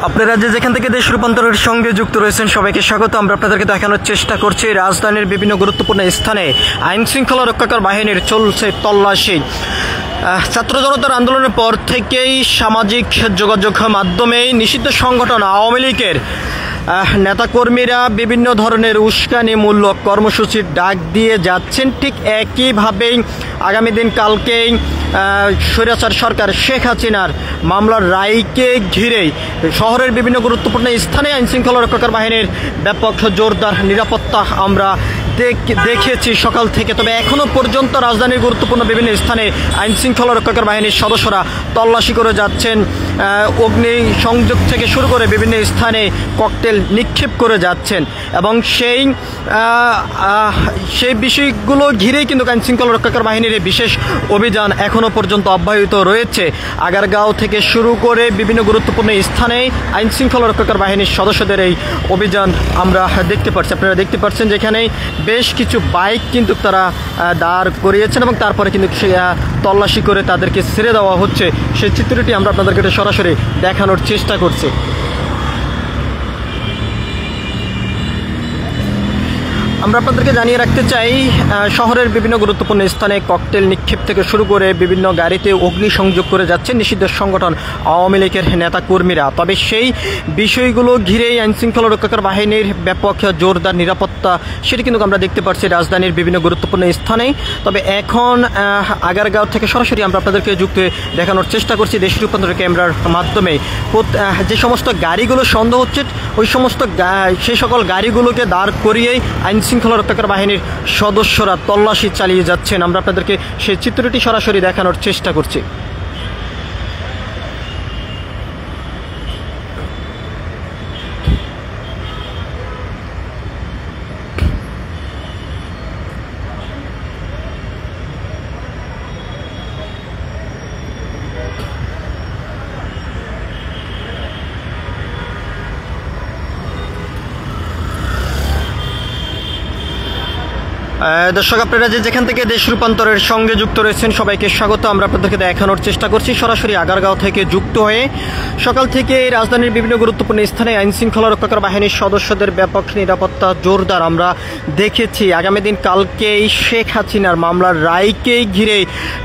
আপনারা যেখান থেকে দেশ রূপান্তরের সঙ্গে যুক্ত রয়েছেন সবাইকে স্বাগত। আমরা আপনাদেরকে দেখানোর চেষ্টা করছি রাজধানীর বিভিন্ন গুরুত্বপূর্ণ স্থানে আইন শৃঙ্খলা রক্ষাকারী বাহিনীর চলছে তল্লাশি। ছাত্র জনতার আন্দোলনের পর থেকেই সামাজিক যোগাযোগ মাধ্যমে নিষিদ্ধ সংগঠন আওয়ামী লীগের নেতাকর্মীরা বিভিন্ন ধরনের উস্কানিমূলক কর্মসূচির ডাক দিয়ে যাচ্ছেন। ঠিক একইভাবেই আগামী দিন কালকেই স্বৈরাচার সরকার শেখ হাসিনার মামলার রায়কে ঘিরেই শহরের বিভিন্ন গুরুত্বপূর্ণ স্থানে আইনশৃঙ্খলা রক্ষাকারী বাহিনীর ব্যাপক জোরদার নিরাপত্তা আমরা দেখেছি সকাল থেকে। তবে এখনও পর্যন্ত রাজধানীর গুরুত্বপূর্ণ বিভিন্ন স্থানে আইনশৃঙ্খলা রক্ষাকারী বাহিনীর সদস্যরা তল্লাশি করে যাচ্ছেন। অগ্নি সংযোগ থেকে শুরু করে বিভিন্ন স্থানে ককটেল নিক্ষেপ করে যাচ্ছেন এবং সেই বিষয়গুলো ঘিরেই কিন্তু আইনশৃঙ্খলা রক্ষাকারী বাহিনীর বিশেষ অভিযান এখনও পর্যন্ত অব্যাহত রয়েছে। আগারগাঁও থেকে শুরু করে বিভিন্ন গুরুত্বপূর্ণ স্থানে আইনশৃঙ্খলা রক্ষাকারী বাহিনীর সদস্যদের এই অভিযান আমরা দেখতে পাচ্ছি। আপনারা দেখতে পাচ্ছেন যেখানে বেশ কিছু বাইক কিন্তু তারা দাঁড় করিয়েছেন এবং তারপরে কিন্তু তল্লাশি করে তাদেরকে ছেড়ে দেওয়া হচ্ছে। সেই চিত্রটি আমরা আপনাদেরকে সরাসরি দেখানোর চেষ্টা করছি। আমরা আপনাদেরকে জানিয়ে রাখতে চাই শহরের বিভিন্ন গুরুত্বপূর্ণ স্থানে ককটেল নিক্ষেপ থেকে শুরু করে বিভিন্ন গাড়িতে অগ্নিসংযোগ করে যাচ্ছে নিষিদ্ধ সংগঠন আওয়ামী লীগের নেতাকর্মীরা। তবে সেই বিষয়গুলো ঘিরেই আইনশৃঙ্খলা রক্ষাকারী বাহিনীর ব্যাপক জোরদার নিরাপত্তা সেটি কিন্তু আমরা দেখতে পাচ্ছি রাজধানীর বিভিন্ন গুরুত্বপূর্ণ স্থানেই। তবে এখন আগারগাঁও থেকে সরাসরি আমরা আপনাদেরকে যুক্ত দেখানোর চেষ্টা করছি দেশ রূপান্তরের ক্যামেরার মাধ্যমে। যে সমস্ত গাড়িগুলো সন্দেহ হচ্ছে সেই সকল গাড়িগুলোকে দাঁড় করিয়েই আইনশৃঙ্খলা রক্ষাকারী বাহিনীর সদস্যরা তল্লাশি চালিয়ে যাচ্ছেন। আমরা আপনাদেরকে সেই চিত্রটি সরাসরি দেখানোর চেষ্টা করছি। দর্শক, আপনারা যেখান থেকে দেশ রূপান্তরের সঙ্গে যুক্ত রয়েছেন সবাইকে স্বাগত। আমরা আপনাদেরকে দেখানোর চেষ্টা করছি সরাসরি আগারগাঁও থেকে যুক্ত হয়ে। সকাল থেকে রাজধানীর বিভিন্ন গুরুত্বপূর্ণ স্থানে আইনশৃঙ্খলা রক্ষাকারী বাহিনীর সদস্যদের ব্যাপক নিরাপত্তা জোরদার আমরা দেখেছি। আগামী দিন কালকেই শেখ হাসিনার মামলার রায়কেই ঘিরে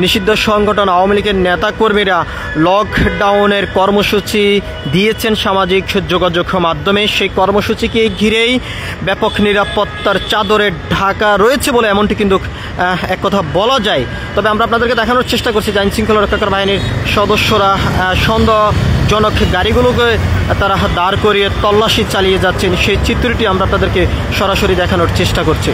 নিষিদ্ধ সংগঠন আওয়ামী লীগের নেতাকর্মীরা লকডাউনের কর্মসূচি দিয়েছেন সামাজিক যোগাযোগ মাধ্যমে। সেই কর্মসূচিকে ঘিরেই ব্যাপক নিরাপত্তার চাদরে ঢাকা রয়েছে বলে এমনটি কিন্তু এক কথা বলা যায়। তবে আমরা আপনাদেরকে দেখানোর চেষ্টা করছি যে আইনশৃঙ্খলা রক্ষাকারী বাহিনীর সদস্যরা সন্দেহজনক গাড়িগুলোকে তারা দাঁড় করিয়ে তল্লাশি চালিয়ে যাচ্ছেন। সেই চিত্রটি আমরা আপনাদেরকে সরাসরি দেখানোর চেষ্টা করছি।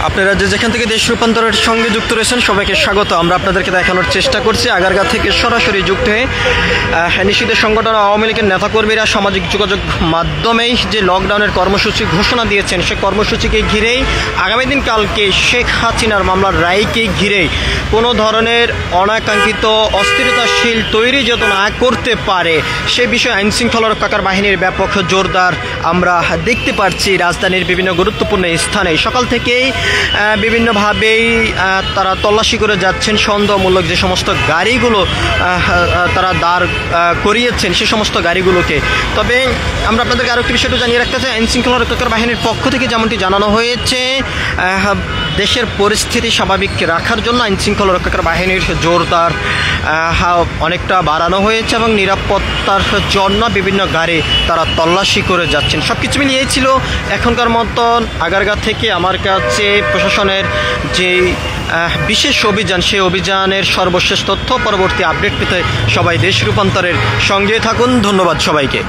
আপনারা যেখান থেকে দেশ রূপান্তরের সঙ্গে যুক্ত রয়েছেন সবাইকে স্বাগত। আমরা আপনাদেরকে দেখানোর চেষ্টা করছি আগারগাঁও থেকে সরাসরি যুক্ত হয়ে নিষিদ্ধ সংগঠন আওয়ামী লীগের নেতাকর্মীরা সামাজিক যোগাযোগ মাধ্যমেই যে লকডাউনের কর্মসূচি ঘোষণা দিয়েছেন সে কর্মসূচিকে ঘিরেই আগামী দিন কালকে শেখ হাসিনার মামলার রায়কে ঘিরেই কোনো ধরনের অনাকাঙ্ক্ষিত অস্থিরতাশীল তৈরি যত না করতে পারে সে বিষয়ে আইনশৃঙ্খলা রক্ষাকারী বাহিনীর ব্যাপক জোরদার আমরা দেখতে পাচ্ছি রাজধানীর বিভিন্ন গুরুত্বপূর্ণ স্থানে। সকাল থেকেই বিভিন্নভাবেই তারা তল্লাশি করে যাচ্ছেন সন্দেহমূলক যে সমস্ত গাড়িগুলো তারা দাঁড় করিয়েছেন সে সমস্ত গাড়িগুলোকে। তবে আমরা আপনাদেরকে আরও একটি বিষয়টা জানিয়ে রাখতে চাই, আইনশৃঙ্খলা রক্ষাকারী বাহিনীর পক্ষ থেকে যেমনটি জানানো হয়েছে দেশের পরিস্থিতি স্বাভাবিক রাখার জন্য আইনশৃঙ্খলা রক্ষাকারী বাহিনীর জোরদার অনেকটা বাড়ানো হয়েছে এবং নিরাপত্তার জন্য বিভিন্ন গাড়ি তারা তল্লাশি করে যাচ্ছেন। সব কিছু মিলিয়েই ছিল এখনকার মতন আগারগাঁও থেকে আমার কাছে প্রশাসনের যে বিশেষ অভিযান সেই অভিযানের সর্বশেষ তথ্য পরবর্তী আপডেট পেতে সবাই দেশ রূপান্তরের সঙ্গে থাকুন। ধন্যবাদ সবাইকে।